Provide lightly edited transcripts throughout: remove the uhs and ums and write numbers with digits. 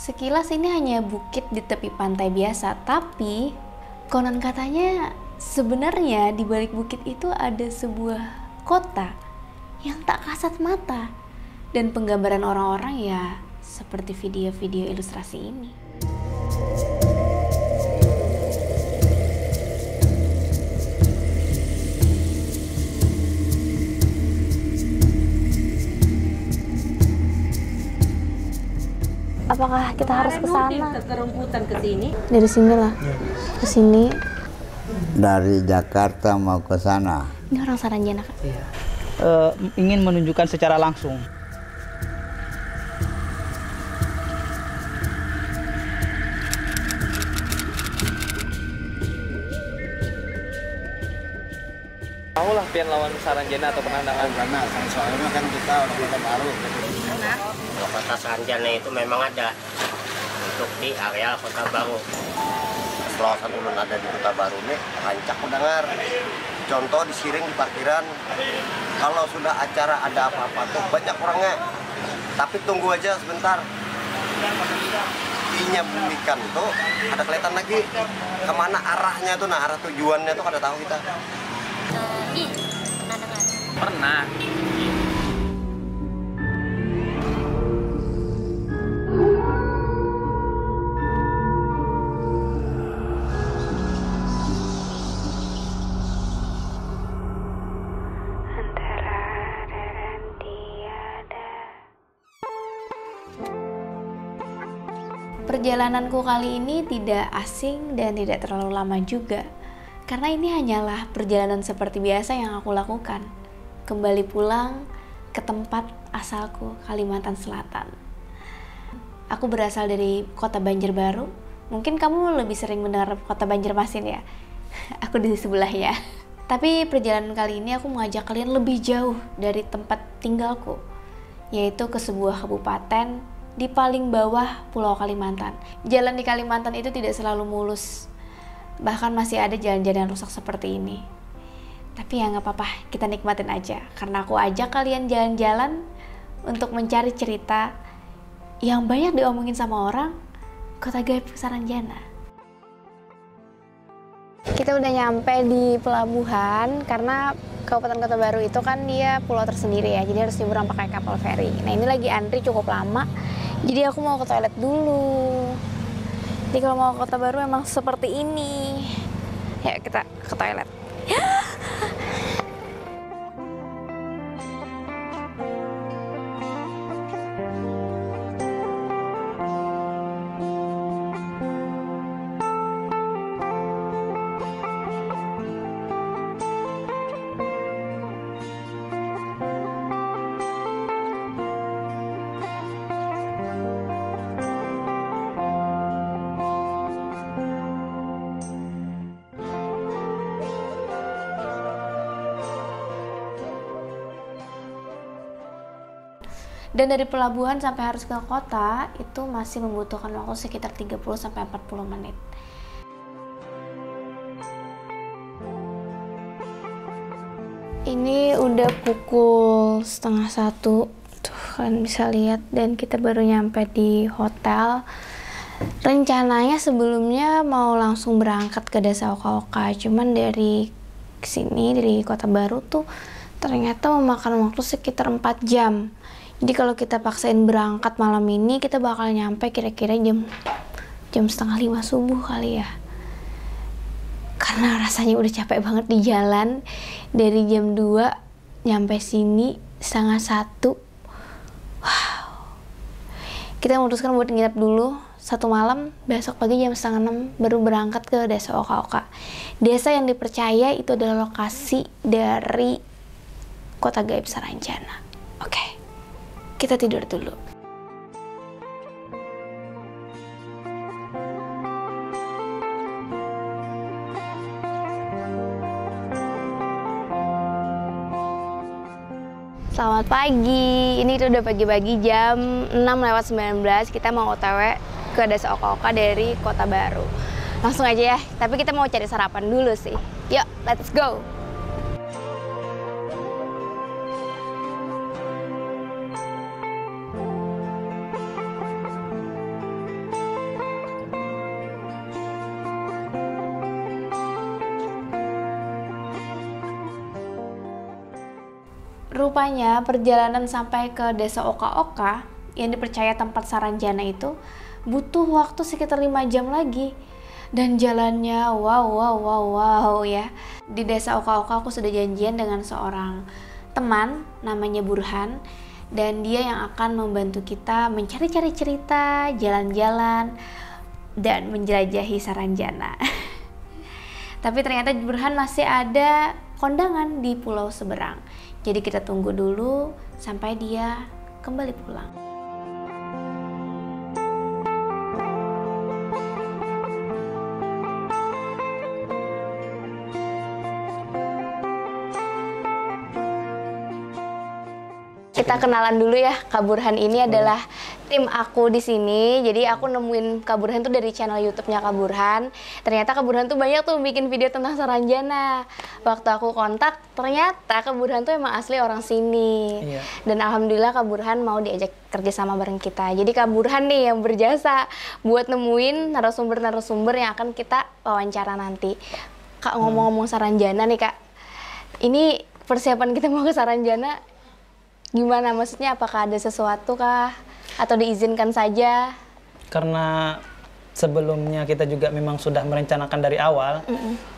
Sekilas ini hanya bukit di tepi pantai biasa, tapi konon katanya sebenarnya di balik bukit itu ada sebuah kota yang tak kasat mata. Dan penggambaran orang-orang ya seperti video-video ilustrasi ini. Apakah kita harus ke sana? Ke rumputan ke sini. Dari sini lah. Ke sini. Dari Jakarta mau ke sana. Ini orang Saranjana kan? Iya. Ingin menunjukkan secara langsung. Mau lah pian lawan Saranjana atau penandangan? Karena soalnya kan kita orang Kota Baru. Kalau kota Saranjana itu memang ada untuk di area Kota Baru. Pelausan ulun ada di Kota Baru nih, rancak mendengar. Contoh di Siring di parkiran, kalau sudah acara ada apa-apa tuh banyak orangnya. Tapi tunggu aja sebentar. Inya bumikan tuh ada kelihatan lagi kemana arahnya tuh, nah arah tujuannya tuh kada tahu kita. Pernah. Perjalananku kali ini tidak asing dan tidak terlalu lama juga. Karena ini hanyalah perjalanan seperti biasa yang aku lakukan. Kembali pulang ke tempat asalku, Kalimantan Selatan. Aku berasal dari kota Banjarbaru. Mungkin kamu lebih sering mendengar kota Banjarmasin ya. Aku di sebelahnya. Tapi perjalanan kali ini aku mengajak kalian lebih jauh dari tempat tinggalku, yaitu ke sebuah kabupaten di paling bawah Pulau Kalimantan. Jalan di Kalimantan itu tidak selalu mulus. Bahkan masih ada jalan-jalan yang rusak seperti ini. Tapi ya nggak apa-apa, kita nikmatin aja. Karena aku ajak kalian jalan-jalan untuk mencari cerita yang banyak diomongin sama orang, Kota Gaib Saranjana. Kita udah nyampe di pelabuhan, karena Kabupaten Kota Baru itu kan dia pulau tersendiri ya, jadi harus nyebrang pakai kapal feri. Nah ini lagi antri cukup lama, jadi aku mau ke toilet dulu. Jadi kalau mau ke Kota Baru emang seperti ini. Ya kita ke toilet. Dan dari pelabuhan sampai harus ke kota itu masih membutuhkan waktu sekitar 30-40 menit. Ini udah pukul 12:30, tuh kalian bisa lihat, dan kita baru nyampe di hotel. Rencananya sebelumnya mau langsung berangkat ke Desa Oka-Oka, cuman dari sini, dari Kota Baru tuh ternyata memakan waktu sekitar 4 jam. Jadi kalau kita paksain berangkat malam ini, kita bakal nyampe kira-kira jam 4:30 subuh kali ya. Karena rasanya udah capek banget di jalan. Dari jam 2 nyampe sini 12:30. Wow. Kita memutuskan buat nginep dulu 1 malam, besok pagi jam 5:30 baru berangkat ke Desa Oka-Oka. Desa yang dipercaya itu adalah lokasi dari Kota Gaib Saranjana. Oke. Kita tidur dulu. Selamat pagi. Ini udah pagi-pagi jam 6:19. Kita mau OTW ke Desa Oka-Oka dari Kota Baru. Langsung aja ya. Tapi kita mau cari sarapan dulu sih. Yuk, let's go. rupanya perjalanan sampai ke desa Oka-Oka yang dipercaya tempat Saranjana itu butuh waktu sekitar 5 jam lagi. Dan jalannya wow ya. Di desa Oka-Oka aku sudah janjian dengan seorang teman namanya Burhan. Dan dia yang akan membantu kita mencari-cari cerita, jalan-jalan, dan menjelajahi Saranjana. Tapi ternyata Burhan masih ada kondangan di pulau seberang. Jadi kita tunggu dulu sampai dia kembali pulang. Kita kenalan dulu ya, Kak Burhan ini adalah tim aku di sini. Jadi aku nemuin Kak Burhan tuh dari channel YouTube-nya Kak Burhan. Ternyata Kak Burhan tuh banyak tuh bikin video tentang Saranjana. Waktu aku kontak, ternyata Kak Burhan tuh emang asli orang sini. Iya. Dan alhamdulillah Kak Burhan mau diajak kerja sama bareng kita. Jadi Kak Burhan nih yang berjasa buat nemuin narasumber-narasumber yang akan kita wawancara nanti. Kak, ngomong-ngomong Saranjana nih Kak, ini persiapan kita mau ke Saranjana gimana? Maksudnya apakah ada sesuatu kah? Atau diizinkan saja? Karena sebelumnya kita juga memang sudah merencanakan dari awal.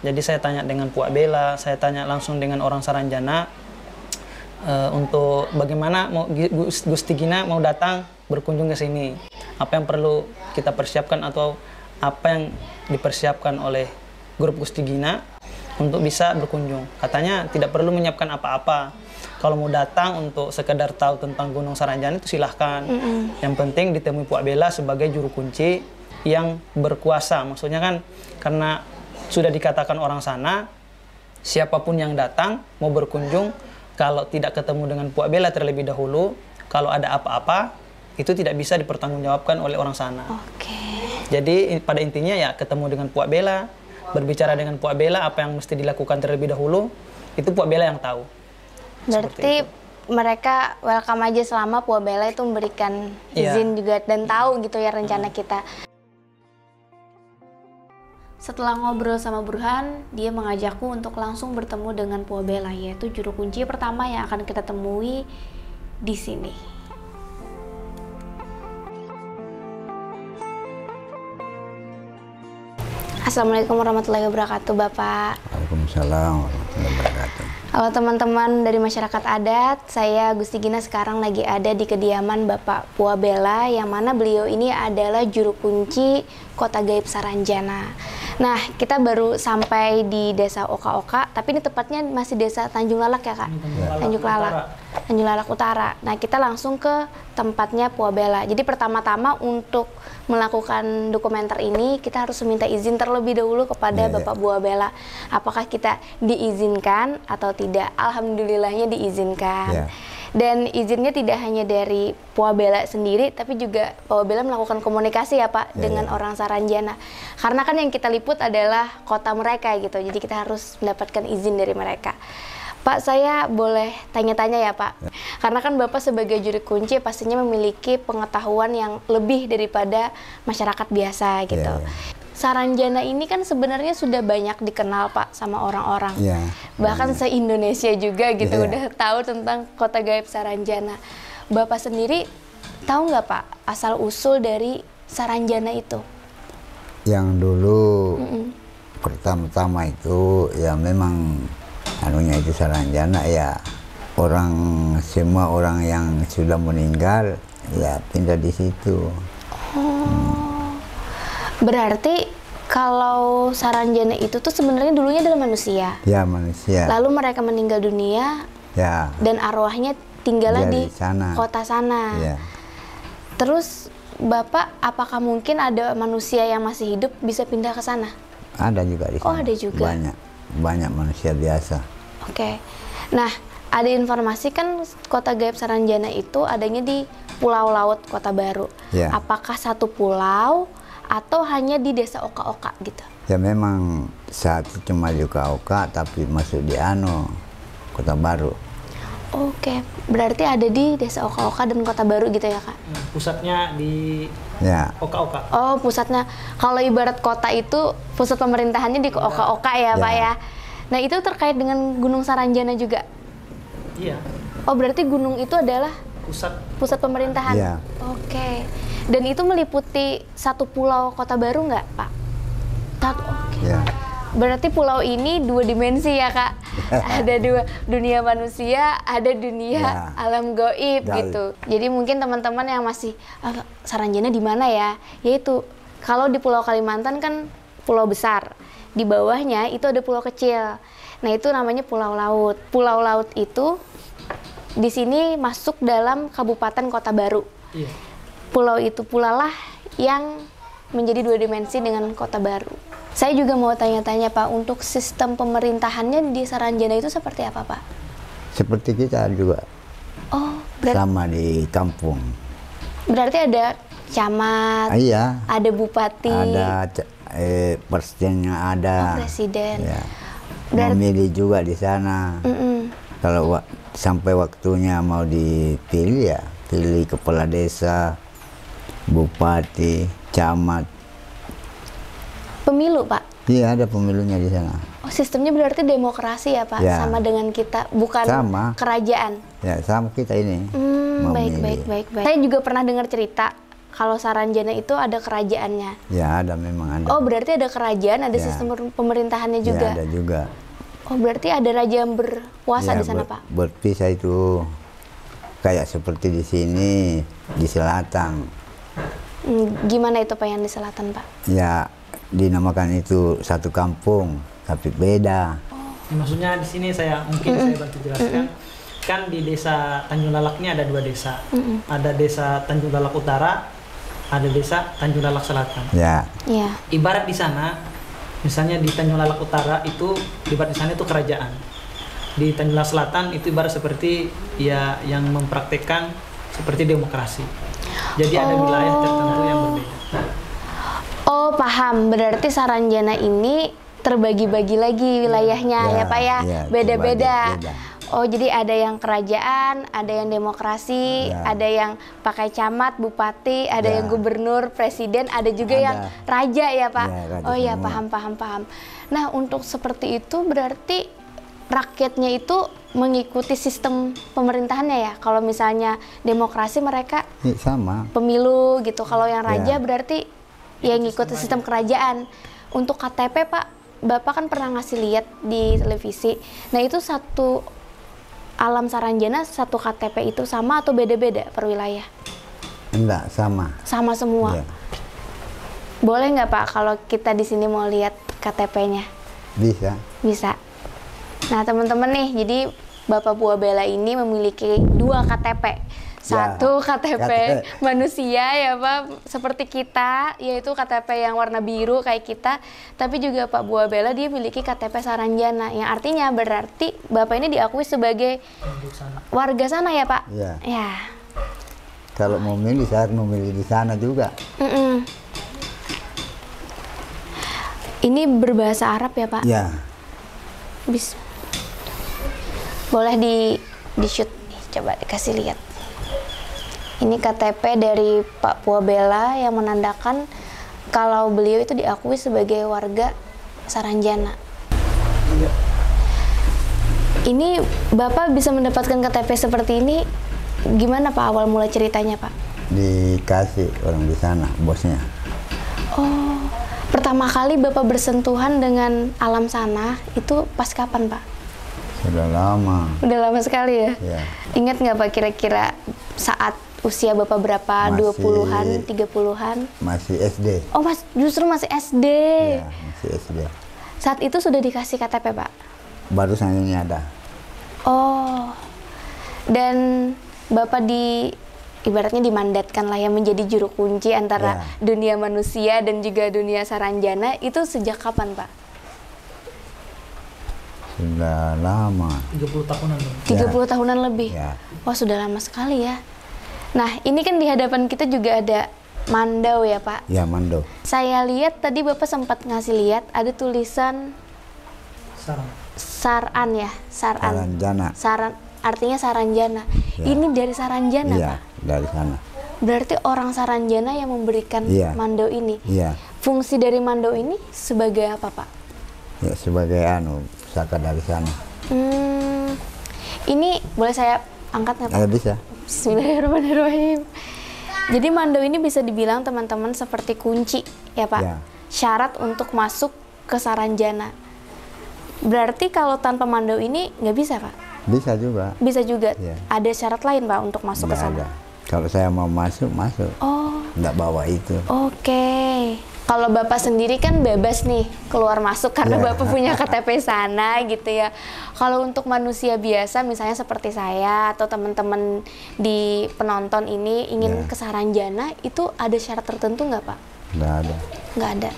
Jadi saya tanya dengan Puak Bella, saya tanya langsung dengan orang Saranjana untuk bagaimana Gusti Gina mau datang berkunjung ke sini. Apa yang perlu kita persiapkan atau apa yang dipersiapkan oleh grup Gusti Gina untuk bisa berkunjung. Katanya tidak perlu menyiapkan apa-apa. Kalau mau datang untuk sekedar tahu tentang Gunung Saranjana itu silahkan. Yang penting ditemui Puak Bella sebagai juru kunci yang berkuasa. Maksudnya kan karena sudah dikatakan orang sana, siapapun yang datang mau berkunjung, kalau tidak ketemu dengan Puak Bella terlebih dahulu, kalau ada apa-apa itu tidak bisa dipertanggungjawabkan oleh orang sana. Jadi pada intinya ya ketemu dengan Puak Bella, berbicara dengan Puak Bella apa yang mesti dilakukan terlebih dahulu, itu Puak Bella yang tahu. Berarti mereka welcome aja selama Puak Bella itu memberikan izin juga dan tahu gitu ya rencana kita. Setelah ngobrol sama Burhan, dia mengajakku untuk langsung bertemu dengan Puak Bella, yaitu juru kunci pertama yang akan kita temui di sini. Assalamualaikum warahmatullahi wabarakatuh, Bapak. Waalaikumsalam warahmatullahi wabarakatuh. Halo teman-teman dari masyarakat adat, saya Gusti Gina sekarang lagi ada di kediaman Bapak Puak Bella, yang mana beliau ini adalah juru kunci Kota Gaib Saranjana. Nah, kita baru sampai di desa Oka-Oka, tapi ini tepatnya masih desa Tanjung Lalak ya Kak? Tanjung Lalak Utara. Nah, kita langsung ke tempatnya Puak Bella. Jadi pertama-tama untuk melakukan dokumenter ini, kita harus meminta izin terlebih dahulu kepada Bapak Puak Bella. Apakah kita diizinkan atau tidak? Alhamdulillahnya diizinkan. Dan izinnya tidak hanya dari Puak Bella sendiri, tapi juga Puak Bella melakukan komunikasi ya Pak dengan orang Saranjana. Karena kan yang kita liput adalah kota mereka gitu, jadi kita harus mendapatkan izin dari mereka. Pak, saya boleh tanya-tanya ya Pak? Karena kan Bapak sebagai juru kunci pastinya memiliki pengetahuan yang lebih daripada masyarakat biasa gitu. Saranjana ini kan sebenarnya sudah banyak dikenal Pak sama orang-orang. Bahkan se-Indonesia juga gitu udah tahu tentang Kota Gaib Saranjana. Bapak sendiri tahu nggak Pak asal-usul dari Saranjana itu? Yang dulu pertama-tama itu ya memang anunya itu Saranjana ya, semua orang yang sudah meninggal ya pindah di situ. Berarti kalau Saranjana itu tuh sebenarnya dulunya adalah manusia. Ya, manusia. Lalu mereka meninggal dunia. Ya. Dan arwahnya tinggallah di sana. Kota sana. Ya. Terus Bapak, apakah mungkin ada manusia yang masih hidup bisa pindah ke sana? Ada juga di sana. Oh, ada juga. Banyak manusia biasa. Oke. Nah, ada informasi kan Kota Gaib Saranjana itu adanya di Pulau Laut Kota Baru. Ya. Apakah satu pulau atau hanya di desa Oka-Oka gitu? Ya memang saat itu cuma di Oka-Oka, tapi masuk di Kota Baru. Oke, berarti ada di desa Oka-Oka dan Kota Baru gitu ya Kak? Pusatnya di Oka-Oka. Oh, pusatnya. Kalau ibarat kota itu pusat pemerintahannya di Oka-Oka ya Pak ya? Nah, itu terkait dengan Gunung Saranjana juga? Iya. Oh, berarti gunung itu adalah pusat pemerintahan? Iya. Oke. Dan itu meliputi satu pulau Kota Baru nggak, Pak? Oke. Ya. Berarti pulau ini 2 dimensi ya, Kak? Ada 2, dunia manusia, ada dunia Ya. alam gaib gitu. Jadi mungkin teman-teman yang masih Saranjana di mana ya? Yaitu kalau di Pulau Kalimantan kan pulau besar. Di bawahnya itu ada pulau kecil. Nah, itu namanya Pulau Laut. Pulau Laut itu di sini masuk dalam Kabupaten Kota Baru. Iya. Pulau itu pula lah yang menjadi 2 dimensi dengan Kota Baru. Saya juga mau tanya-tanya, Pak, untuk sistem pemerintahannya di Saranjana itu seperti apa, Pak? Seperti kita juga. Oh, Sama di kampung. berarti ada camat, Iya. ada bupati, Ada presidennya ada. presiden. Ya. Berarti- Memilih juga di sana. Kalau sampai waktunya mau dipilih ya, pilih kepala desa, bupati, camat. Pemilu, Pak? Iya, ada pemilunya di sana. Oh, sistemnya berarti demokrasi ya, Pak? Ya. Sama dengan kita, bukan Sama. kerajaan. Ya, sama kita ini. Baik. Saya juga pernah dengar cerita kalau Saranjana itu ada kerajaannya. Ya, ada memang ada. Oh, berarti ada kerajaan, ada Ya. sistem pemerintahannya Ya, juga. ada juga. Oh, berarti ada raja yang berkuasa Ya, di sana, Pak? berpisah itu kayak seperti di sini di selatan. Gimana itu, Pak, yang di selatan, Pak? Ya, dinamakan itu satu kampung, tapi beda. Ya, maksudnya di sini saya bantu jelaskan. Kan di desa Tanjung Lalak ini ada 2 desa. Ada desa Tanjung Lalak Utara, ada desa Tanjung Lalak Selatan. Ya, Iya. Ibarat di sana, misalnya di Tanjung Lalak Utara itu, ibarat di sana itu kerajaan. Di Tanjung Lalak Selatan itu ibarat seperti ya yang mempraktekkan seperti demokrasi. Jadi ada wilayah tertentu yang berbeda. Oh, paham. Berarti Saranjana ini terbagi-bagi lagi wilayahnya ya, Ya, Pak ya? ya, Beda-beda. terbagi, beda. Oh, jadi ada yang kerajaan, ada yang demokrasi, Ya. ada yang pakai camat, bupati, ada Ya. yang gubernur, presiden, ada juga Ada. yang raja ya, Pak? Ya, raja Oh iya, semua. paham. Nah, untuk seperti itu berarti rakyatnya itu mengikuti sistem pemerintahannya ya? Kalau misalnya demokrasi mereka ini sama. pemilu gitu. Kalau yang raja Ya. berarti ya ngikut sistem kerajaan. Untuk KTP, Pak, Bapak kan pernah ngasih lihat di televisi. Nah, itu satu alam Saranjana, satu KTP itu sama atau beda-beda per wilayah? Enggak, sama. Sama semua. Ya. Boleh nggak, Pak, kalau kita di sini mau lihat KTP-nya? Bisa. Bisa. Nah, teman-teman nih, jadi Bapak Puabela ini memiliki 2 KTP. Satu KTP manusia ya, Pak, seperti kita, yaitu KTP yang warna biru kayak kita. Tapi juga Pak Puabela dia memiliki KTP Saranjana, yang artinya berarti Bapak ini diakui sebagai warga sana ya, Pak? Iya. Ya. Kalau mau milih, saya memilih di sana juga. Ini berbahasa Arab ya, Pak? Ya, Boleh di shoot nih, coba dikasih lihat. Ini KTP dari Pak Puabela yang menandakan kalau beliau itu diakui sebagai warga Saranjana. Ini Bapak bisa mendapatkan KTP seperti ini, gimana Pak awal mula ceritanya, Pak? dikasih orang di sana, bosnya. Oh, pertama kali Bapak bersentuhan dengan alam sana itu pas kapan, Pak? Sudah lama. Udah lama sekali ya? Ya. Ingat nggak Pak kira-kira saat usia Bapak berapa? Masih- 20-an, 30-an? Masih SD. Oh, justru masih SD. Ya, masih SD. Saat itu sudah dikasih KTP, Pak? Barusan ini ada. Oh. Dan Bapak ibaratnya dimandatkan lah ya menjadi juru kunci antara dunia manusia dan juga dunia Saranjana. Itu sejak kapan, Pak? Sudah lama. 30 tahunan loh. 30 tahunan lebih? Ya. Wah, sudah lama sekali ya. Nah, ini kan di hadapan kita juga ada mandau ya, Pak? Ya, Mando. Saya lihat tadi Bapak sempat ngasih lihat ada tulisan Sarang. Saran ya, Saran. Saranjana. Saran artinya Saranjana. Ya. Ini dari Saranjana, Iya, Pak. dari sana. Berarti orang Saranjana yang memberikan Iya. mandau ini. Iya. Fungsi dari mandau ini sebagai apa, Pak? Ya, sebagai pusaka dari sana. Ini boleh saya angkat nggak Pak? Bisa. Bismillahirrahmanirrahim. Jadi mandau ini bisa dibilang teman-teman seperti kunci ya Pak? Ya. Syarat untuk masuk ke Saranjana. Berarti kalau tanpa mandau ini nggak bisa Pak? Bisa juga. Bisa juga. Ya. Ada syarat lain Pak untuk masuk ke Nggak sana? ada. Kalau saya mau masuk, masuk. Oh, Nggak bawa itu. oke. Kalau Bapak sendiri kan bebas nih keluar masuk karena Ya. Bapak punya KTP sana gitu ya. Kalau untuk manusia biasa misalnya seperti saya atau teman-teman di penonton ini ingin Ya. ke Saranjana, itu ada syarat tertentu nggak Pak? Nggak ada. Nggak ada.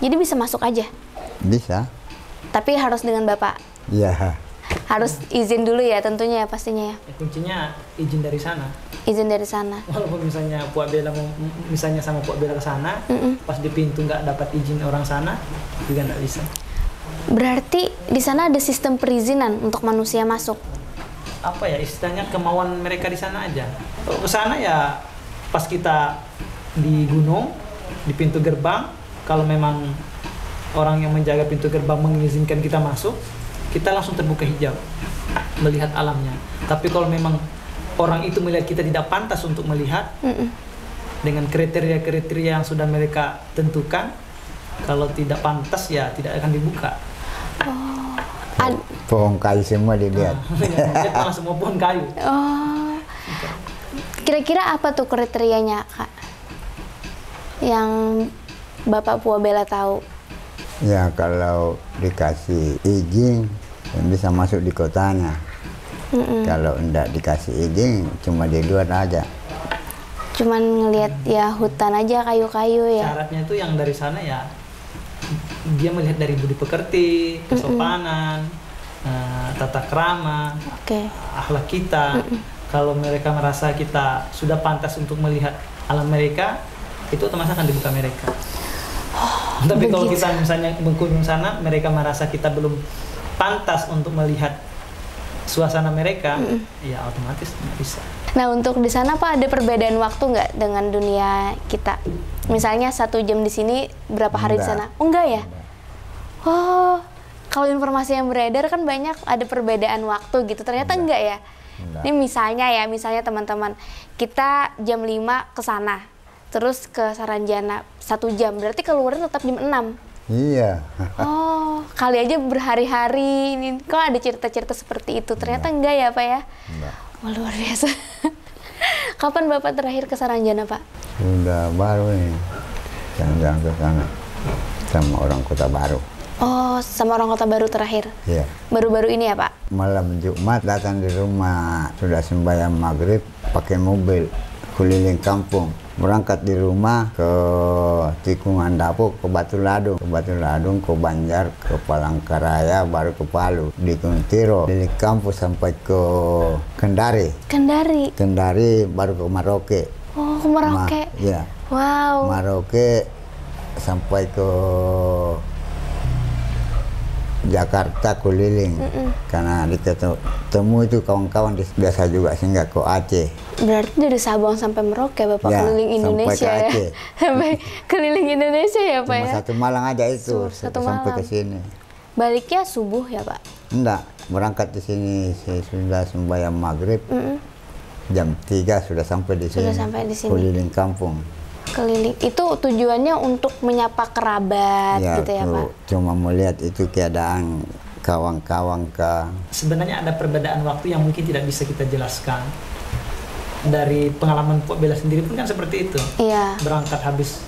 Jadi bisa masuk aja. Bisa. Tapi harus dengan Bapak. Iya. Harus izin dulu ya tentunya ya pastinya ya. Kuncinya izin dari sana. Izin dari sana. Walaupun misalnya Puak Bella mau misalnya sama Puak Bella ke sana, pas di pintu nggak dapat izin orang sana, juga nggak bisa. Berarti di sana ada sistem perizinan untuk manusia masuk. Apa ya istilahnya kemauan mereka di sana aja. Kalau ke sana ya pas kita di gunung, di pintu gerbang, kalau memang orang yang menjaga pintu gerbang mengizinkan kita masuk, kita langsung terbuka hijau melihat alamnya. Tapi kalau memang orang itu melihat kita tidak pantas untuk melihat dengan kriteria-kriteria yang sudah mereka tentukan, kalau tidak pantas ya tidak akan dibuka. Pohon kayu semua dilihat. Lihat malah semua pohon kayu. Oh, kira-kira apa tuh kriterianya Kak? Yang Bapak Puak Bella tahu? Ya kalau dikasih izin bisa masuk di kotanya. Kalau enggak dikasih izin cuma di luar aja. Cuman ngelihat ya hutan aja, kayu-kayu ya. Syaratnya itu yang dari sana ya dia melihat dari budi pekerti, kesopanan, tata krama, Oke. akhlak kita. Kalau mereka merasa kita sudah pantas untuk melihat alam mereka, itu otomatis akan dibuka mereka. Tapi kalau begitu. kita misalnya berkunjung sana, mereka merasa kita belum pantas untuk melihat suasana mereka, ya otomatis nggak bisa. Nah untuk di sana Pak ada perbedaan waktu nggak dengan dunia kita? Misalnya 1 jam di sini, berapa hari di sana? Enggak. Oh enggak ya? Oh, kalau informasi yang beredar kan banyak ada perbedaan waktu gitu. Ternyata enggak ya? Enggak. Ini misalnya teman-teman, kita jam 5 ke sana, terus ke Saranjana 1 jam, berarti keluarnya tetap jam 6. Iya. Oh, kali aja berhari-hari ini kok ada cerita-cerita seperti itu. Ternyata enggak ya, Pak ya? Enggak. Wah, luar biasa. Kapan Bapak terakhir ke Saranjana, Pak? Sudah baru nih. Jalan-jalan ke sana sama orang Kota Baru. Oh, sama orang Kota Baru terakhir. Iya. Baru-baru ini ya, Pak? Malam Jumat datang di rumah, sudah sembahyang maghrib pakai mobil keliling kampung. Berangkat di rumah ke Tikungan Dapuk, ke Batu Ladung, ke Banjar, ke Palangkaraya, baru ke Palu, di Kuntiro, di kampus sampai ke Kendari. Kendari baru ke Maroke. Oh, ke Merauke. Iya. Wow. Maroke sampai ke Jakarta keliling. Karena ditemu itu kawan-kawan biasa juga sehingga ke Aceh. Berarti dari Sabang sampai Merauke Bapak Ya, keliling sampai Indonesia ke ya? Aceh. Sampai keliling Indonesia ya, Pak Cuma ya? satu malam aja itu Satu sampai malam. ke sini. Baliknya subuh ya, Pak? Enggak, berangkat di sini sudah sembahyang maghrib. Jam 3 sudah sampai di sini. Sudah sampai di sini. Keliling kampung. Keliling. Itu tujuannya untuk menyapa kerabat gitu ya, Pak? Cuma melihat itu keadaan kawan-kawan ke. Sebenarnya ada perbedaan waktu yang mungkin tidak bisa kita jelaskan. Dari pengalaman Puak Bella sendiri pun kan seperti itu. Iya. Berangkat habis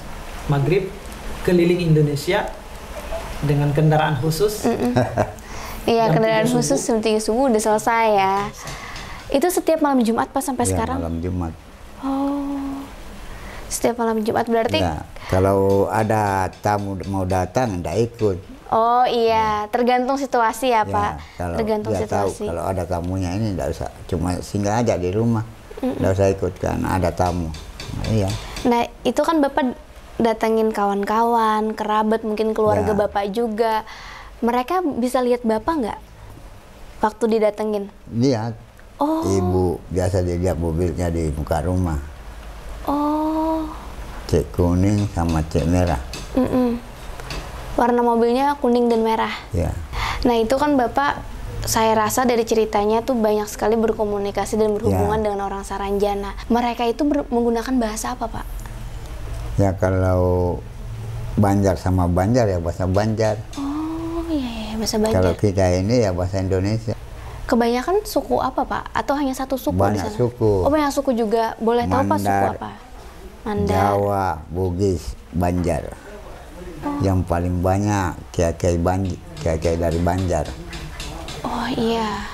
maghrib, keliling Indonesia dengan kendaraan khusus. Iya, Jam kendaraan 3 khusus jam 3 subuh udah selesai ya. Itu setiap malam Jumat Pak sampai Ya, sekarang? malam Jumat. Oh. Setiap malam Jumat berarti? Ya, kalau ada tamu mau datang, enggak ikut. Oh iya, tergantung situasi ya, Ya, Pak. kalau Tergantung dia tahu situasi. kalau ada tamunya ini enggak usah, cuma singgah aja di rumah. Enggak usah ikut karena ada tamu. Nah, iya. Nah, itu kan Bapak datangin kawan-kawan, kerabat, mungkin keluarga Ya. Bapak juga. Mereka bisa lihat Bapak nggak waktu didatengin? Lihat. Oh. Ibu biasa dilihat mobilnya di muka rumah. Oh. Cek kuning sama cek merah. Warna mobilnya kuning dan merah. Ya. Nah, itu kan Bapak saya rasa dari ceritanya tuh banyak sekali berkomunikasi dan berhubungan dengan orang Saranjana. Mereka itu menggunakan bahasa apa, Pak? Ya kalau Banjar sama Banjar ya bahasa Banjar. Oh iya, bahasa Banjar. Kalau kita ini ya bahasa Indonesia. Kebanyakan suku apa, Pak? Atau hanya satu suku di Banyak sana? suku. Oh, banyak suku juga. Boleh tahu Pak suku Mandar, apa? Mandar. Jawa, Bugis, Banjar. Yang paling banyak kiai-kiai dari Banjar. Oh iya,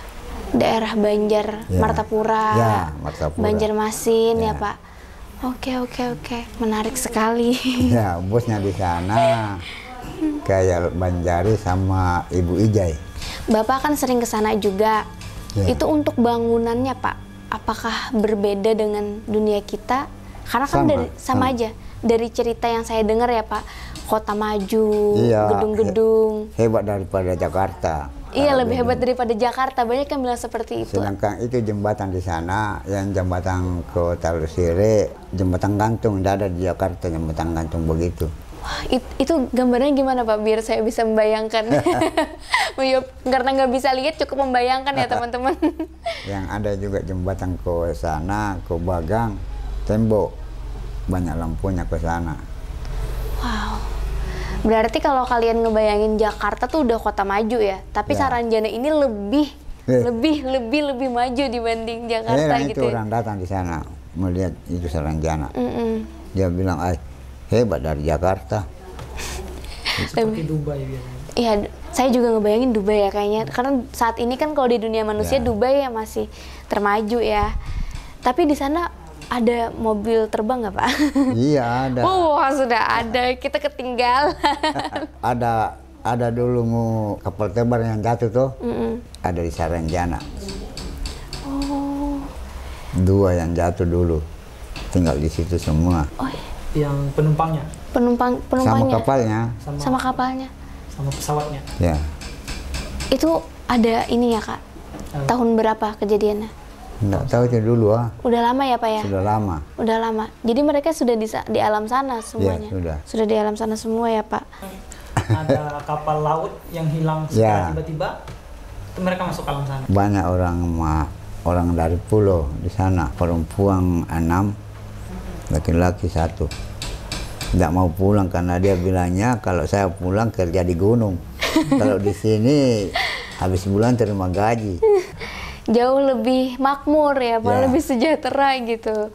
daerah Banjar, Ya. Martapura, Ya, Martapura. Banjarmasin ya Ya. Pak. Oke, menarik sekali. Ya, bosnya di sana kayak Banjari sama Ibu Ijai. Bapak kan sering ke sana juga. Ya. Itu untuk bangunannya Pak, apakah berbeda dengan dunia kita? Karena kan Sama, sama aja. Dari cerita yang saya dengar ya Pak, kota maju, Iya, gedung-gedung. hebat daripada Jakarta. Iya, Kalau lebih gedung. hebat daripada Jakarta. Banyak yang bilang seperti itu. Sedangkan itu jembatan di sana, yang jembatan ke Talusire, jembatan gantung, tidak ada di Jakarta jembatan gantung begitu. Wah, itu gambarnya gimana Pak? Biar saya bisa membayangkan. Karena nggak bisa lihat, cukup membayangkan ya teman-teman. Yang ada juga jembatan ke sana, ke Bagang, tembok, banyak lampunya ke sana. Wow. Berarti kalau kalian ngebayangin Jakarta tuh udah kota maju ya. Tapi Ya. Saranjana ini lebih maju dibanding Jakarta Itu gitu. Ya? orang datang di sana melihat itu Saranjana. Mm-mm. Dia bilang, hebat dari Jakarta. Seperti Dubai biasanya. Iya, saya juga ngebayangin Dubai ya kayaknya. Karena saat ini kan kalau di dunia manusia Ya. Dubai ya masih termaju ya. Tapi di sana ada mobil terbang nggak Pak? Iya ada. Wah, sudah ada. Kita ketinggalan. Ada dulu kapal terbang yang jatuh tuh, Mm-mm. ada di Saranjana. Oh, 2 yang jatuh dulu, tinggal di situ semua. oh Yang penumpangnya Sama penumpangnya kapalnya, sama kapalnya. sama pesawatnya. ya. Itu ada ini ya Kak. Tahun berapa kejadiannya? Nggak tahu itu dulu Udah lama ya Pak ya? sudah lama. Udah lama. Jadi mereka sudah di alam sana semuanya. sudah. Sudah di alam sana semua ya Pak. Ada kapal laut yang hilang Ya. secara tiba-tiba, itu mereka masuk alam sana. Banyak orang dari pulau di sana, perempuan 6, laki-laki 1. Tidak mau pulang karena dia bilangnya kalau saya pulang kerja di gunung. Kalau di sini habis bulan terima gaji. Jauh lebih makmur ya Pak, Ya. lebih sejahtera gitu.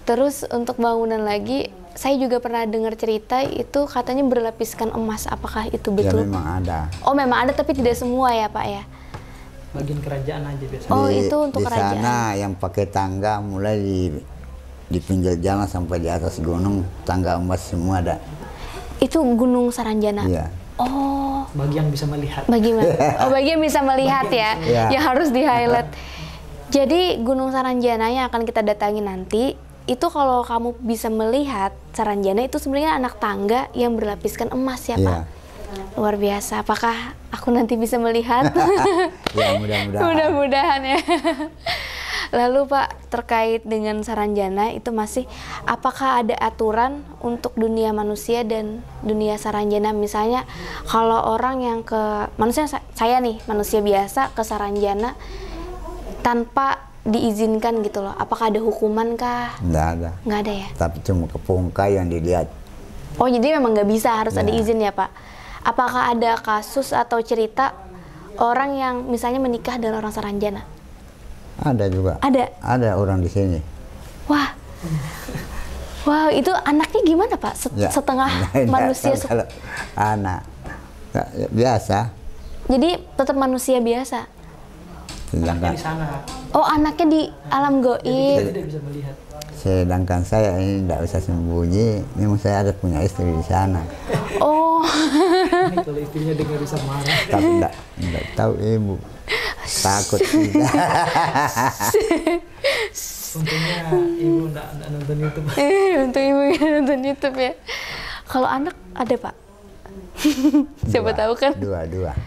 Terus untuk bangunan lagi, saya juga pernah dengar cerita itu katanya berlapiskan emas. Apakah itu Ya betul? memang ada. Oh, memang ada tapi tidak semua ya Pak ya? Bagian kerajaan aja biasanya. Oh, itu untuk di kerajaan. sana yang pakai tangga mulai di pinggir jalan sampai di atas gunung, tangga emas semua ada. Itu Gunung Saranjana? Iya. Oh, Bagi yang bisa melihat. bagi yang bisa melihat ya, Ya. yang harus di highlight. Jadi Gunung Saranjana yang akan kita datangi nanti, itu kalau kamu bisa melihat Saranjana itu sebenarnya anak tangga yang berlapiskan emas ya Pak. Iya. Luar biasa. Apakah aku nanti bisa melihat? Ya mudah-mudahan. Mudah-mudahan ya. Lalu Pak, terkait dengan Saranjana itu masih, apakah ada aturan untuk dunia manusia dan dunia Saranjana? Misalnya kalau orang yang manusia, saya nih manusia biasa ke Saranjana tanpa diizinkan gitu loh, apakah ada hukuman kah? Nggak ada. Nggak ada ya? Tapi cuma kepungkai yang dilihat. Oh, jadi memang nggak bisa, harus ada Ya. izin ya Pak? Apakah ada kasus atau cerita orang yang misalnya menikah dengan orang Saranjana? Ada juga. Ada? Ada orang di sini. Wah, wow, itu anaknya gimana Pak? Ya. Setengah Nggak manusia, tahu kalau anak nggak, biasa. jadi tetap manusia biasa. Sedangkan, Di sana. Oh, anaknya di alam Kita goib. tidak bisa melihat. sedangkan saya ini tidak usah sembunyi. Memang saya ada punya istri di sana. Oh, Ini kalau istrinya dengar bisa marah. Tapi tidak tahu ibu. Takut tidak. Untungnya ibu enggak nonton YouTube. untuk ibu yang nonton YouTube ya. Kalau anak ada Pak? Siapa tahu kan? Dua.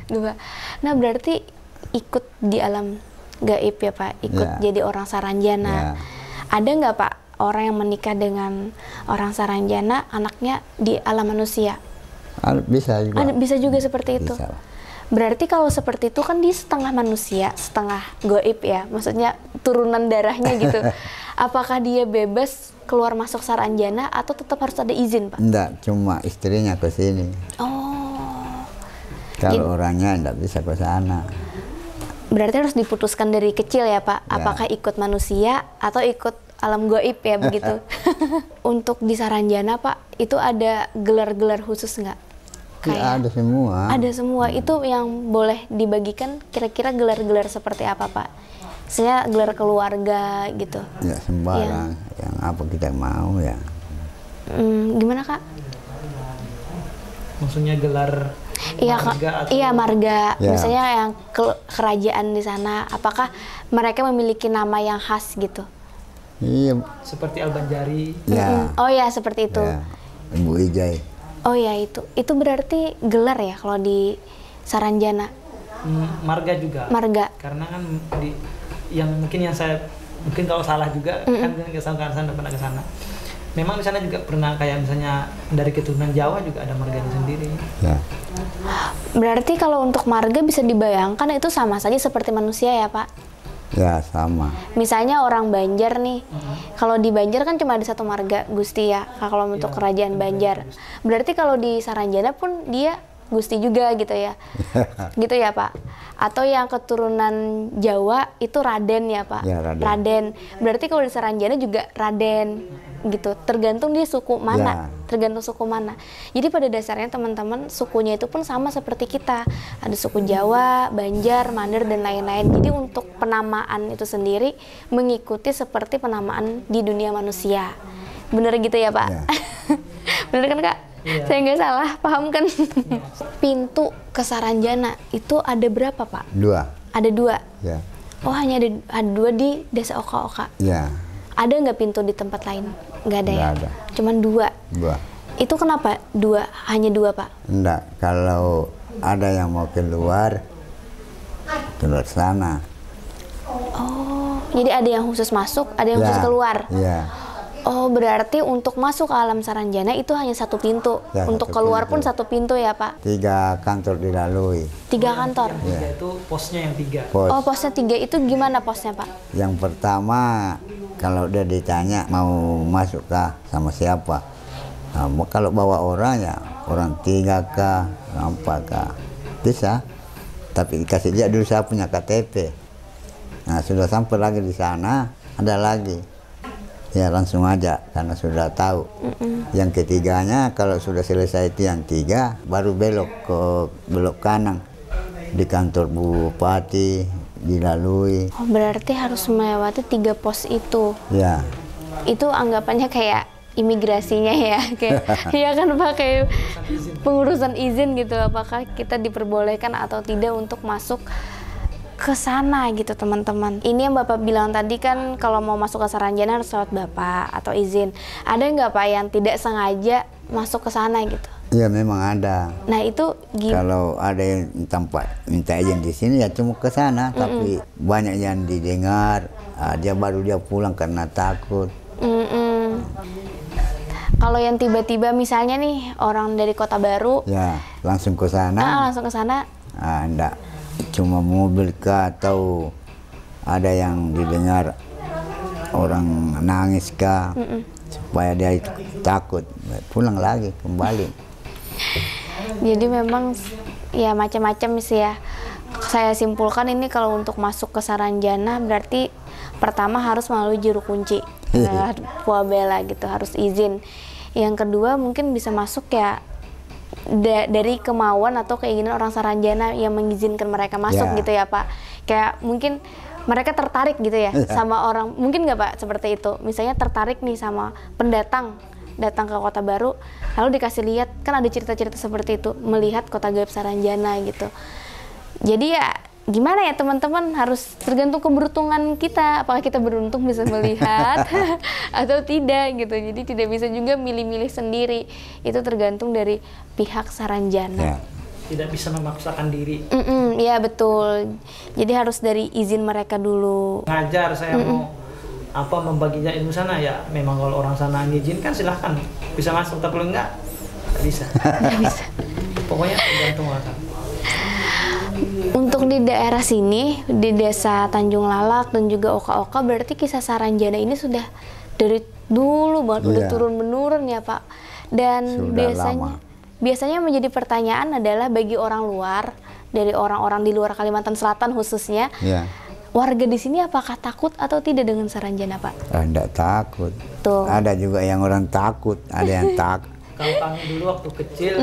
Dua. Nah, berarti ikut di alam gaib ya Pak? Ikut Ya. jadi orang Saranjana. Ya. Ada nggak Pak orang yang menikah dengan orang Saranjana, anaknya di alam manusia? Bisa juga. Ada, bisa juga seperti itu. Bisa. Berarti kalau seperti itu kan dia setengah manusia, setengah goib ya, maksudnya turunan darahnya gitu. Apakah dia bebas keluar masuk Saranjana atau tetap harus ada izin, Pak? Enggak, cuma istrinya ke sini. Oh. Kalau orangnya enggak bisa ke sana. Berarti harus diputuskan dari kecil ya, Pak? Ya. Apakah ikut manusia atau ikut alam goib ya begitu? Untuk di Saranjana, Pak, itu ada gelar-gelar khusus nggak? Ya, ada semua. Ada semua. Itu yang boleh dibagikan kira-kira gelar-gelar seperti apa, Pak? Misalnya gelar keluarga gitu. Ya sembarang, yang apa kita mau ya. Gimana, Kak? Maksudnya gelar Iya, marga atau iya marga. Ya. Misalnya yang kerajaan di sana, apakah mereka memiliki nama yang khas gitu? Iya, seperti Albanjari. ya. Oh ya, seperti itu. Ya. Ibu Ijai. Oh ya, itu berarti gelar ya kalau di Saranjana. Marga juga. Marga. Karena kan yang saya mungkin kalau salah juga kan ke sana pernah ke sana. Memang di sana juga pernah kayak misalnya dari keturunan Jawa juga ada marganya sendiri. Ya. Berarti kalau untuk marga bisa dibayangkan itu sama saja seperti manusia ya, Pak? Ya sama. Misalnya orang Banjar nih, kalau di Banjar kan cuma ada satu marga Gusti ya, kalau untuk kerajaan Banjar. Berarti kalau di Saranjana pun dia Gusti juga gitu ya, gitu ya Pak. Atau yang keturunan Jawa itu Raden ya Pak. Ya, Raden. Raden. Berarti kalau di Saranjana juga Raden gitu. Tergantung dia suku mana, tergantung suku mana. Jadi pada dasarnya teman-teman sukunya itu pun sama seperti kita. Ada suku Jawa, Banjar, Mandar dan lain-lain. Jadi untuk penamaan itu sendiri mengikuti seperti penamaan di dunia manusia. Bener gitu ya Pak? Ya. Bener kan Kak? Iya. Saya nggak salah, paham kan? Pintu ke Saranjana itu ada berapa Pak? 2. Ada 2. Ya. Oh hanya ada 2 di Desa Oka-Oka. Ya. Ada nggak pintu di tempat lain? Nggak ada ya? Nggak ada. Cuman 2. 2. Itu kenapa 2? Hanya 2 Pak? Enggak, kalau ada yang mau keluar sana. Oh, jadi ada yang khusus masuk, ada yang khusus keluar? Iya. Oh, berarti untuk masuk ke alam Saranjana itu hanya 1 pintu. Ya, Untuk 1 keluar pintu. pun 1 pintu ya Pak? 3 kantor dilalui. 3 kantor? Tiga itu posnya yang 3. Pos. Oh, posnya 3 itu gimana posnya Pak? Yang pertama, kalau dia ditanya mau masuk kah sama siapa. Nah, kalau bawa orang ya orang 3 kah, 4 kah. Bisa. Tapi dikasih lihat dulu saya punya KTP. Nah, sudah sampai lagi di sana, ada lagi. Ya langsung aja karena sudah tahu. Yang ketiganya kalau sudah selesai itu yang 3 baru belok kanan di kantor bupati dilalui. Oh, berarti harus melewati 3 pos itu. Ya. Itu anggapannya kayak imigrasinya ya, kayak ya kan Pak, kayak pengurusan izin gitu. Apakah kita diperbolehkan atau tidak untuk masuk ke sana gitu teman-teman. Ini yang Bapak bilang tadi kan kalau mau masuk ke Saranjana harus lewat Bapak atau izin. Ada nggak Pak yang tidak sengaja masuk ke sana gitu? Iya memang ada. Nah itu Kalau ada yang tempat minta izin di sini ya cuma ke sana, tapi banyak yang didengar dia pulang karena takut. Kalau yang tiba-tiba misalnya nih orang dari Kota Baru, Ya langsung ke sana. langsung ke sana. Enggak cuma mobil kah atau ada yang didengar orang nangis kah, supaya dia itu takut pulang lagi kembali. Jadi memang ya macam-macam sih ya. Saya simpulkan ini kalau untuk masuk ke Saranjana berarti pertama harus melalui juru kunci Puabela gitu, harus izin. Yang kedua mungkin bisa masuk ya dari kemauan atau keinginan orang Saranjana yang mengizinkan mereka masuk gitu ya Pak. Kayak mungkin mereka tertarik gitu ya sama orang, mungkin nggak Pak seperti itu. Misalnya tertarik nih sama pendatang datang ke Kota Baru, lalu dikasih lihat, kan ada cerita-cerita seperti itu, melihat Kota Gaib Saranjana gitu. Jadi ya gimana ya teman-teman, harus tergantung keberuntungan kita, apakah kita beruntung bisa melihat atau tidak gitu. Jadi tidak bisa juga milih-milih sendiri, itu tergantung dari pihak Saranjana. Ya. Tidak bisa memaksakan diri. Ya betul, jadi harus dari izin mereka dulu. Ngajar saya mau membaginya ilmu sana ya, memang kalau orang sana ngizinkan silahkan bisa masuk, tapi kalau enggak bisa. Nggak bisa. Pokoknya tergantung orang. Untuk di daerah sini, di desa Tanjung Lalak dan juga Oka-Oka, berarti kisah Saranjana ini sudah dari dulu banget, udah Iya. turun menurun ya Pak. Dan Sudah lama. biasanya menjadi pertanyaan adalah bagi orang luar, dari orang-orang di luar Kalimantan Selatan khususnya, Ya. warga di sini apakah takut atau tidak dengan Saranjana Pak? Tidak takut. Tuh. Ada juga yang orang takut, ada yang takut. Kalau kami dulu waktu kecil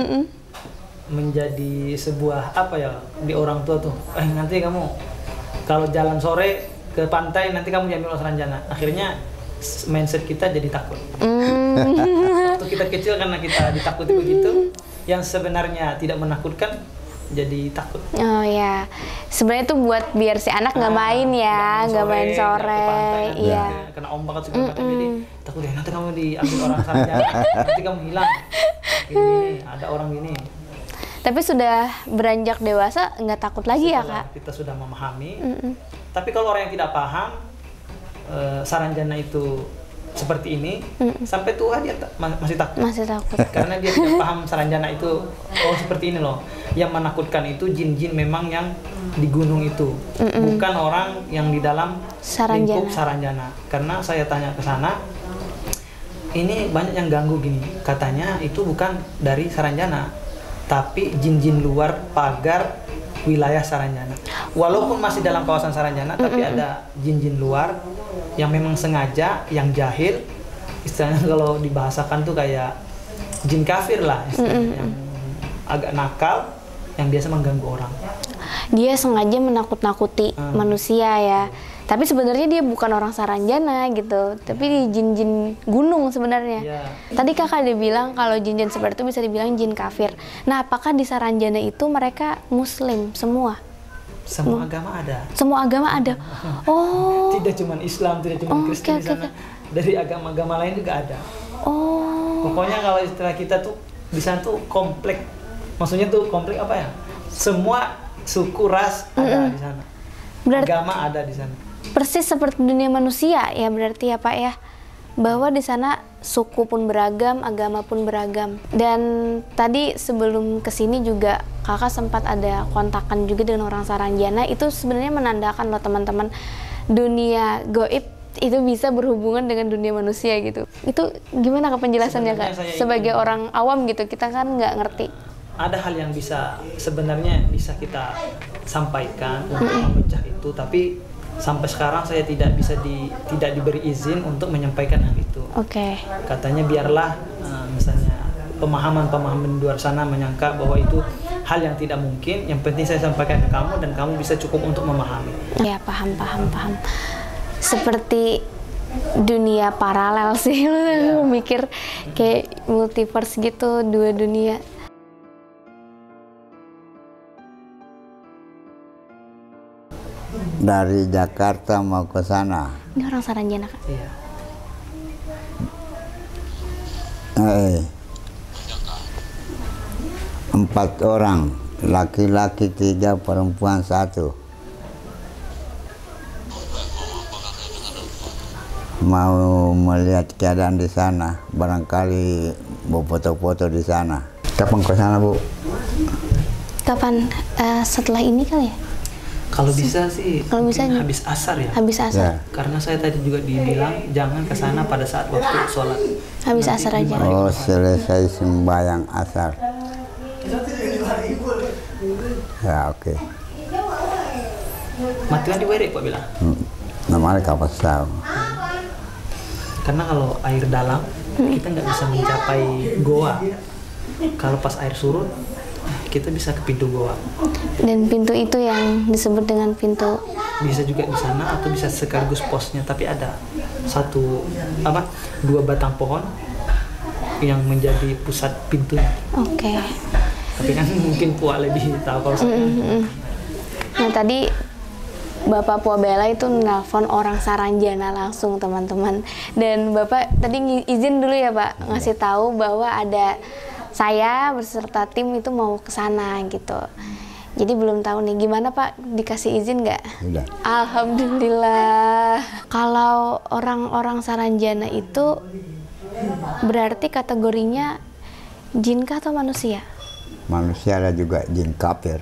menjadi sebuah apa ya di orang tua tuh, nanti kamu kalau jalan sore ke pantai nanti kamu diambil oleh Saranjana. Akhirnya mindset kita jadi takut. Waktu kita kecil karena kita ditakuti begitu, yang sebenarnya tidak menakutkan jadi takut. Oh ya, sebenarnya itu buat biar si anak nggak main ya, nggak main nggak ke sore, pantai, nanti iya. kena ombak atau segala macam, jadi takut ya nanti kamu diambil orang Saranjana, nanti kamu hilang. Gini, ada orang gini. Tapi sudah beranjak dewasa nggak takut lagi ya Setelah Kak? kita sudah memahami. Tapi kalau orang yang tidak paham Saranjana itu seperti ini, sampai tua dia masih takut. Masih takut. Karena dia tidak paham Saranjana itu, oh seperti ini loh. Yang menakutkan itu jin-jin memang yang di gunung itu, bukan orang yang di dalam lingkup Saranjana. Karena saya tanya ke sana, ini banyak yang ganggu gini. Katanya itu bukan dari Saranjana, tapi jin-jin luar pagar wilayah Saranjana. Walaupun masih dalam kawasan Saranjana, tapi ada jin-jin luar yang memang sengaja, yang jahil, istilahnya kalau dibahasakan tuh kayak jin kafir lah, istilahnya, yang agak nakal, yang biasa mengganggu orang. Dia sengaja menakut-nakuti manusia ya. Tapi sebenarnya dia bukan orang Saranjana gitu, tapi di jin-jin gunung sebenarnya. Iya. Tadi kakak ada bilang kalau jin-jin seperti itu bisa dibilang jin kafir. Nah, apakah di Saranjana itu mereka Muslim semua? Semua agama ada. Semua agama ada. Oh. Tidak cuma Islam, tidak cuma Kristen di sana. oke. Dari agama-agama lain juga ada. Oh. Pokoknya kalau istilah kita tuh di sana tuh komplek. Maksudnya tuh komplek apa ya? Semua suku ras ada di sana. Agama ada di sana. Persis seperti dunia manusia ya berarti ya Pak ya, bahwa di sana suku pun beragam, agama pun beragam. Dan tadi sebelum kesini juga kakak sempat ada kontakan juga dengan orang Saranjana. Itu sebenarnya menandakan loh teman-teman, dunia goib itu bisa berhubungan dengan dunia manusia gitu. Itu gimana Kak penjelasannya Kak? Sebagai orang awam gitu, kita kan nggak ngerti. Ada hal yang sebenarnya bisa kita sampaikan untuk memecah itu, tapi sampai sekarang saya tidak diberi izin untuk menyampaikan hal itu. Oke. Katanya biarlah misalnya pemahaman-pemahaman di luar sana menyangka bahwa itu hal yang tidak mungkin. Yang penting saya sampaikan ke kamu dan kamu bisa cukup untuk memahami. Ya paham. Seperti dunia paralel sih, lu mikir kayak multiverse gitu, dua dunia. Dari Jakarta mau ke sana. Ini orang Saranjana Kak? Iya. 4 orang, laki-laki 3, perempuan 1. Mau melihat keadaan di sana, barangkali mau foto-foto di sana. Kapan ke sana, Bu? Kapan? Setelah ini kali ya? Kalau bisa sih, Kalau bisa mungkin habis asar ya. Habis asar. Ya. Karena saya tadi juga dibilang jangan ke sana pada saat waktu sholat. Habis Nanti asar aja. Oh, selesai sembahyang asar. Ya, oke. Matikan di werek Pak bilang. Namanya kapas tahu. Karena kalau air dalam kita nggak bisa mencapai goa. Kalau pas air surut kita bisa ke pintu goa. Dan pintu itu yang disebut dengan pintu. Bisa juga di sana atau bisa sekaligus posnya. Tapi ada 2 batang pohon yang menjadi pusat pintunya. Oke. Tapi kan mungkin Puak lebih tahu kalau saya. Nah tadi Bapak Puabela itu nelpon orang Saranjana langsung teman-teman. Dan Bapak tadi izin dulu ya Pak ngasih tahu bahwa ada saya beserta tim itu mau ke sana gitu. Jadi belum tahu nih gimana Pak, dikasih izin nggak? Sudah. Alhamdulillah. Kalau orang-orang Saranjana itu berarti kategorinya jin kah atau manusia? Manusia ada juga jin kafir.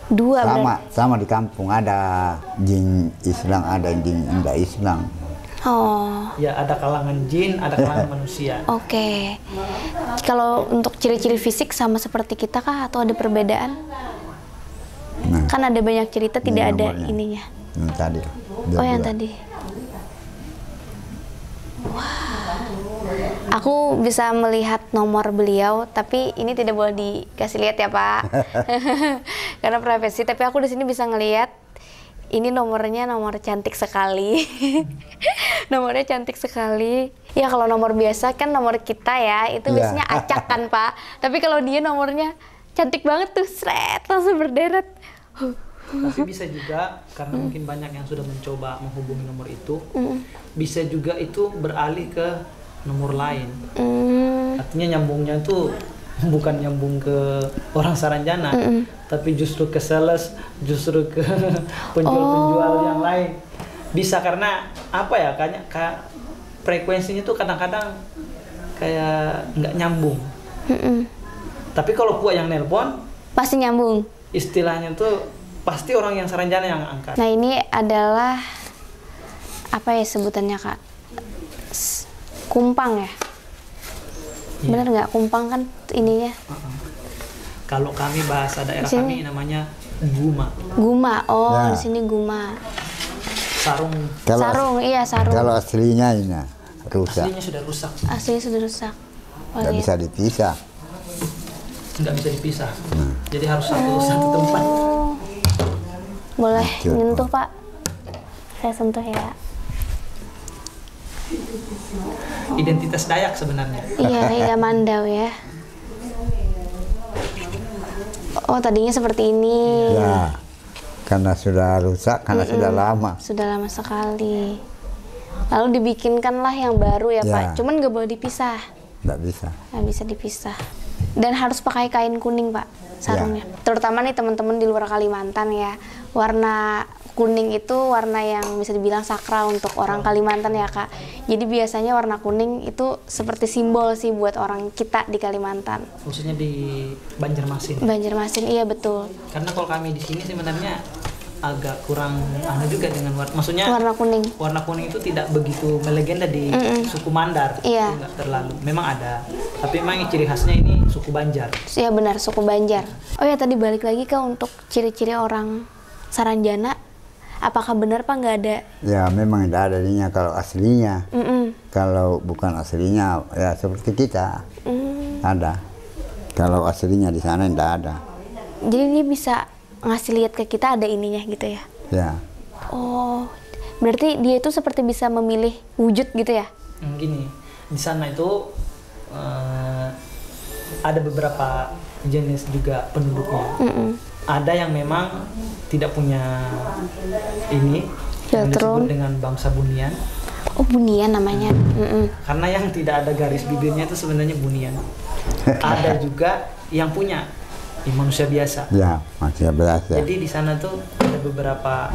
Dua Sama di kampung ada jin Islam, ada jin indah Islam. Oh. Ya, ada kalangan jin, ada kalangan manusia. Oke. Kalau untuk ciri-ciri fisik sama seperti kita kah atau ada perbedaan? Nah, Kan ada banyak cerita ini tidak ada nomornya. ininya. Yang tadi. Oh, yang tadi. Aku bisa melihat nomor beliau, tapi ini tidak boleh dikasih lihat ya Pak, karena privasi. Tapi aku di sini bisa ngelihat ini nomornya, nomor cantik sekali. Nomornya cantik sekali. Ya kalau nomor biasa kan nomor kita ya, itu Iya. biasanya acak kan Pak. Tapi kalau dia nomornya cantik banget tuh, sret, langsung berderet. Tapi bisa juga karena mungkin banyak yang sudah mencoba menghubungi nomor itu, bisa juga itu beralih ke nomor lain. Artinya nyambungnya tuh bukan nyambung ke orang Saranjana, tapi justru ke sales, justru ke penjual-penjual yang lain. Bisa karena apa ya? Kayak frekuensinya tuh kadang-kadang kayak nggak nyambung. Tapi kalau Pua yang nelpon, Pasti nyambung. istilahnya tuh pasti orang yang Saranjana yang angkat. Nah ini adalah apa ya sebutannya Kak? Kumpang ya? Bener nggak? Kumpang kan ininya? Kalau kami bahasa daerah Sini. kami namanya guma, Guma. Oh, Ya. di sini guma. sarung. Sarung, iya sarung. Kalau aslinya ini rusak, Aslinya sudah rusak, Aslinya sudah rusak. Oh, nggak iya. bisa dipisah. nggak bisa dipisah. Jadi harus satu tempat. Oh. Boleh Hancur, nyentuh Pak. Pak? Saya sentuh ya. Identitas Dayak sebenarnya. Iya Mandau ya. Oh tadinya seperti ini. Ya, karena sudah rusak, karena sudah lama. Sudah lama sekali. Lalu dibikinkanlah yang baru ya Ya. Pak. Cuman nggak boleh dipisah. Nggak bisa. Nggak bisa dipisah. Dan harus pakai kain kuning Pak sarungnya. Terutama nih teman-teman di luar Kalimantan ya. Warna kuning itu warna yang bisa dibilang sakral untuk orang Kalimantan ya Kak. Jadi biasanya warna kuning itu seperti simbol sih buat orang kita di Kalimantan. Khususnya di Banjarmasin. Banjarmasin iya betul. Karena kalau kami di sini sebenarnya agak kurang anu juga dengan maksudnya Warna kuning. warna kuning itu tidak begitu melegenda di suku Mandar. Iya. Itu nggak terlalu. Memang ada, tapi memang ciri khasnya ini suku Banjar. Iya benar, suku Banjar. Oh ya tadi balik lagi Kak untuk ciri-ciri orang Saranjana. Apakah benar Pak nggak ada? Ya, memang tidak ada dirinya kalau aslinya. Kalau bukan aslinya, ya seperti kita ada. Kalau aslinya di sana tidak ada. Jadi dia bisa ngasih lihat ke kita ada ininya gitu ya? Ya, Oh, berarti dia itu seperti bisa memilih wujud gitu ya? Gini, di sana itu ada beberapa jenis juga penduduknya. Ada yang memang tidak punya ini, yang disebut Filtrum. dengan bangsa Bunian. Oh, Bunian namanya. Karena yang tidak ada garis bibirnya itu sebenarnya Bunian. Ada juga yang punya manusia biasa. ya masih biasa. Jadi di sana tuh ada beberapa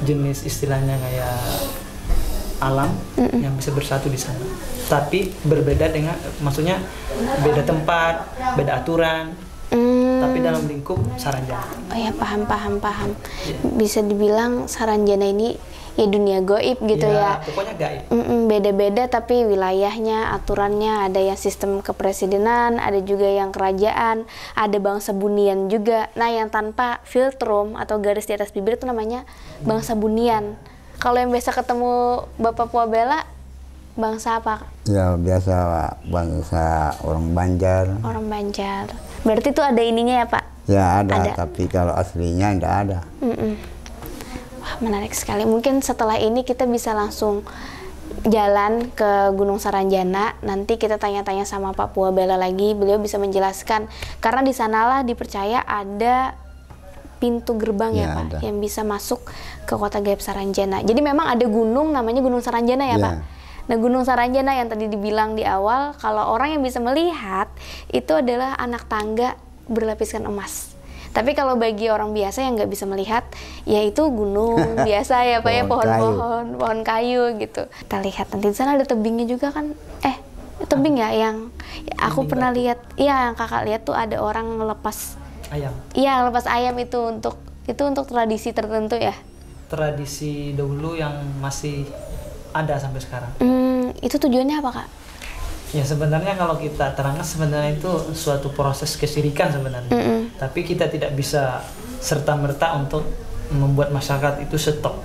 jenis istilahnya kayak alam yang bisa bersatu di sana. Tapi berbeda dengan, maksudnya beda tempat, beda aturan, tapi dalam lingkup Saranjana. Oh ya paham. Bisa dibilang Saranjana ini ya dunia goib gitu ya. Pokoknya gaib. Beda-beda tapi wilayahnya, aturannya, ada yang sistem kepresidenan, ada juga yang kerajaan, ada bangsa Bunian juga. Nah yang tanpa filtrum atau garis di atas bibir itu namanya bangsa Bunian. Kalau yang biasa ketemu Bapak Puabela, bangsa apa? Ya biasa bangsa orang Banjar. Orang Banjar. Berarti itu ada ininya ya Pak? Ya ada, Ada. tapi kalau aslinya tidak ada. Wah menarik sekali. Mungkin setelah ini kita bisa langsung jalan ke Gunung Saranjana. Nanti kita tanya-tanya sama Pak Puabela lagi. Beliau bisa menjelaskan. Karena di sanalah dipercaya ada pintu gerbang ya Ya, Pak, ada. yang bisa masuk ke kota gaib Saranjana. Jadi memang ada gunung namanya Gunung Saranjana ya Ya. Pak? Nah Gunung Saranjana yang tadi dibilang di awal, kalau orang yang bisa melihat, itu adalah anak tangga berlapiskan emas. Tapi kalau bagi orang biasa yang nggak bisa melihat, ya itu gunung biasa ya Pak ya, pohon kayu gitu. Kita lihat nanti di sana ada tebingnya juga kan? Tebing ya yang aku pernah lihat, iya yang kakak lihat tuh ada orang ngelepas ayam. Iya, lepas ayam itu untuk tradisi tertentu ya? Tradisi dahulu yang masih ada sampai sekarang. Itu tujuannya apa, Kak? Ya sebenarnya kalau kita terangkan sebenarnya itu suatu proses kesirikan sebenarnya. Tapi kita tidak bisa serta-merta untuk membuat masyarakat itu stop.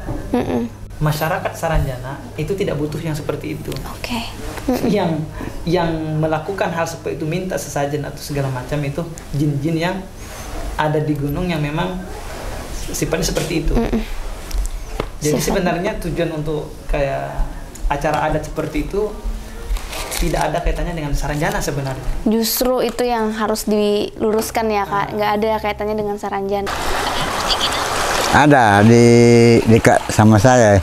Masyarakat Saranjana itu tidak butuh yang seperti itu. Oke. Yang melakukan hal seperti itu, minta sesajen atau segala macam, itu jin-jin yang ada di gunung yang memang sifatnya seperti itu. Jadi sebenarnya tujuan untuk kayak acara adat seperti itu tidak ada kaitannya dengan Saranjana sebenarnya. Justru itu yang harus diluruskan ya, Kak. Nggak ada kaitannya dengan Saranjana. Ada di dekat sama saya.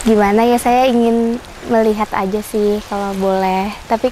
Gimana ya, saya ingin melihat aja sih kalau boleh. Tapi